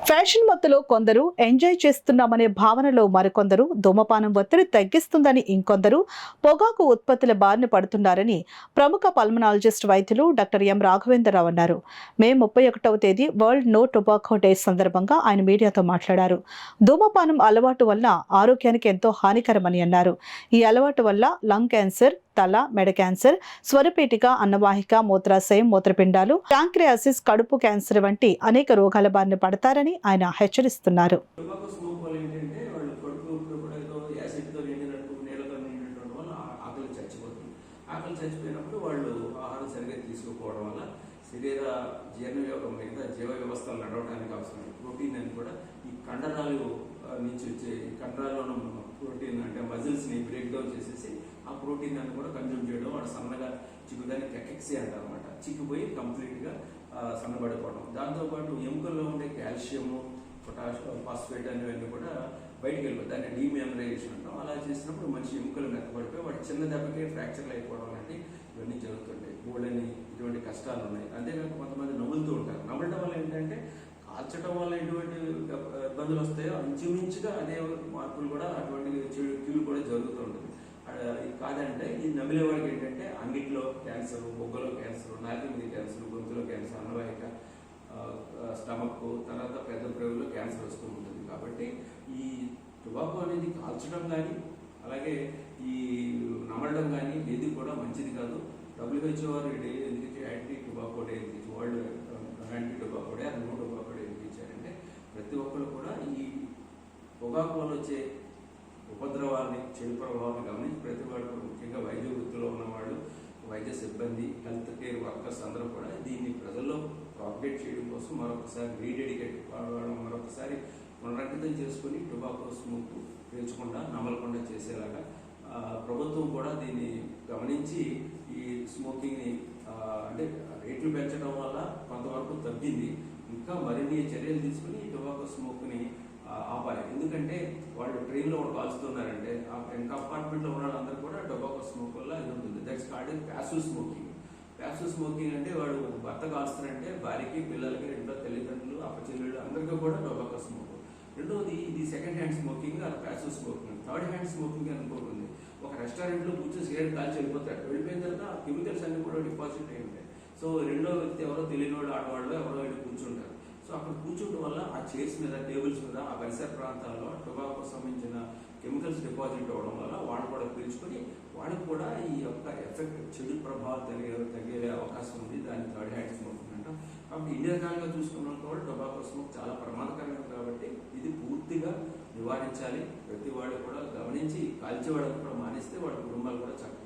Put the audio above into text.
Fashion మత్తులో కొందరు enjoy చేస్తున్నామనే భావనలో మరికొందరు ధూమపానం ఒత్తిడి తగ్గిస్తుందని ఇంకొందరు పొగాకు ఉత్పత్తుల బారిన పడుతున్నారని ప్రముఖ పల్మనాలజిస్ట్ వైద్యులు డాక్టర్ ఎం రాఘవేంద్రరావు అన్నారు. మే 31వ తేదీ వరల్డ్ నో టొబాకో డే సందర్భంగా ఆయన మీడియాతో మాట్లాడారు. ధూమపానం అలవాటు వల్ల ఆరోగ్యానికి ఎంతో హానికరమని అన్నారు. ఈ అలవాటు వల్ల లంగ్ క్యాన్సర్, తల, మెడ క్యాన్సర్, స్వరపేటిక, అన్నవాహిక, మూత్రాశయం, మూత్రపిండాలు, ప్యాంక్రియాసిస్, కడుపు క్యాన్సర్ వంటి అనేక రోగాల బారిన పడతారని ఆయన హెచ్చరిస్తున్నారు. చచ్చిపోయినప్పుడు వాళ్ళు ఆహారం సరిగ్గా తీసుకోకపోవడం వల్ల శరీర జీర్ణ మిగతా జీవ వ్యవస్థలు నడవడానికి అవసరమైన ప్రోటీన్ అని కూడా ఈ కండరాలు నుంచి వచ్చే కండరాల్లో ఉన్న ప్రోటీన్ అంటే మజిల్స్ని బ్రేక్ డౌన్ చేసేసి ఆ ప్రోటీన్ అని కూడా కన్జ్యూమ్ చేయడం వాడు సన్నగా చిక్కుదాన్ని కెకెక్సీ అంటారు అనమాట. చిక్కిపోయి కంప్లీట్గా సన్నబడిపోవడం. దాంతోపాటు ఎముకల్లో ఉండే కాల్షియము, పొటాషియం, ఫాస్ఫేట్ అనేవన్నీ కూడా బయటికి వెళ్ళిపోయి దాన్ని డీమెమరైజేషన్ అంటాం. అలా చేసినప్పుడు మనిషి ఎముకలు మెత్తపడిపోయి వాడు చిన్న దెబ్బకే ఫ్రాక్చర్లు అయిపోవడం లాంటి ఇవన్నీ జరుగుతుంటాయి. గోడని ఇటువంటి కష్టాలు ఉన్నాయి. అంతేకాక కొంతమంది నములుతూ ఉంటారు. నమలడం వల్ల ఏంటంటే కాల్చడం వల్ల ఎటువంటి ఇబ్బందులు వస్తాయో ఇంచుమించుగా అదే మార్పులు కూడా అటువంటి కీళ్ళు కూడా జరుగుతూ ఉంటుంది. కాదంటే ఈ నమిలేవాడికి ఏంటంటే అంగిట్లో క్యాన్సర్, బొగ్గలో క్యాన్సర్, నాలుగు మీద క్యాన్సర్, గొంతులో క్యాన్సర్, అన్నవాహిక, స్టమక్, తర్వాత పెద్ద ప్రేగులో క్యాన్సర్ వస్తూ ఉంటుంది. కాబట్టి ఈ టొబాకో అనేది కాల్చడం కానీ అలాగే ఈ నమలడం కానీ ఏది కూడా మంచిది కాదు. WHO వారు ఎందుకు యాంటీ టొబాకో డే ఎందుకు వరల్డ్ యాంటీ టొబాకో డే అది నో టొబాకో డే ఎందుకు ఇచ్చారంటే ప్రతి ఒక్కరు కూడా ఈ పొగాకు వల్ల వచ్చే ఉపద్రవాన్ని, చెడు ప్రభావాన్ని గమనించి ప్రతి వాడు ముఖ్యంగా వైద్య వృత్తిలో ఉన్నవాళ్ళు, వైద్య సిబ్బంది, హెల్త్ కేర్ వర్కర్స్ అందరూ కూడా దీన్ని ప్రజల్లో ప్రాపగేట్ చేయడం కోసం మరొకసారి రీడెడికేట్ మరొకసారి పునరంకితం చేసుకుని టొబాకో స్మోక్ పీల్చకుండా నమలకుండా చేసేలాగా ప్రభుత్వం కూడా దీన్ని గమనించి ఈ స్మోకింగ్ని అంటే రేట్లు పెంచడం వల్ల కొంతవరకు తగ్గింది. ఇంకా మరిన్ని చర్యలు తీసుకుని ఈ టొబాకో స్మోక్ని ఆపాలి. ఎందుకంటే వాళ్ళు ట్రైన్లో కూడా కాల్చుతున్నారంటే కంపార్ట్మెంట్లో ఉన్న వాళ్ళందరూ కూడా టొబాకో స్మోక్ వల్ల ఇది ఉంటుంది. That's called passive smoking. Passive smoking అంటే వాడు భర్త కాల్చుతారంటే భార్యకి, పిల్లలకి, ఇంట్లో తల్లిదండ్రులు, అప్పచెల్లెళ్ళు అందరికీ కూడా టొబాకో స్మోక్. రెండవది ఇది సెకండ్ హ్యాండ్ స్మోకింగ్, అది passive smoking. Third hand smoking అనుకోకుండా ఒక రెస్టారెంట్లో కూర్చొని సిగరెట్ కాల్చి వెళ్ళిపోతాడు. వెళ్ళిపోయిన తర్వాత ఆ కెమికల్స్ అన్ని కూడా డిపాజిట్ అయి ఉంటాయి. సో రెండో వ్యక్తి ఎవరో తెలియని వాళ్ళు, ఆడవాళ్ళు ఎవరో వెళ్ళి కూర్చుంటారు. సో అక్కడ కూర్చోవడం వల్ల ఆ చైర్స్ మీద, టేబుల్స్ మీద, ఆ పరిసర ప్రాంతాల్లో టొబాకో సంబంధించిన కెమికల్స్ డిపాజిట్ అవ్వడం వల్ల వాళ్ళు కూడా పీల్చుకొని వాళ్ళకు కూడా ఈ యొక్క ఎఫెక్ట్, చెడు ప్రభావం తగ్గే అవకాశం ఉంది. దాన్ని థర్డ్ హ్యాండ్ స్మోకింగ్ అంటాం. కాబట్టి ఇన్ని రకాలుగా చూసుకున్న కూడా టొబాకో స్మోక్ చాలా ప్రమాదకరమైనది. కాబట్టి ఇది పూర్తిగా నివారించాలి. ప్రతి వాళ్ళు కూడా గమనించి కాల్చేవాళ్ళకు కూడా మానేస్తే వాళ్ళ కుటుంబాలు కూడా చక్కగా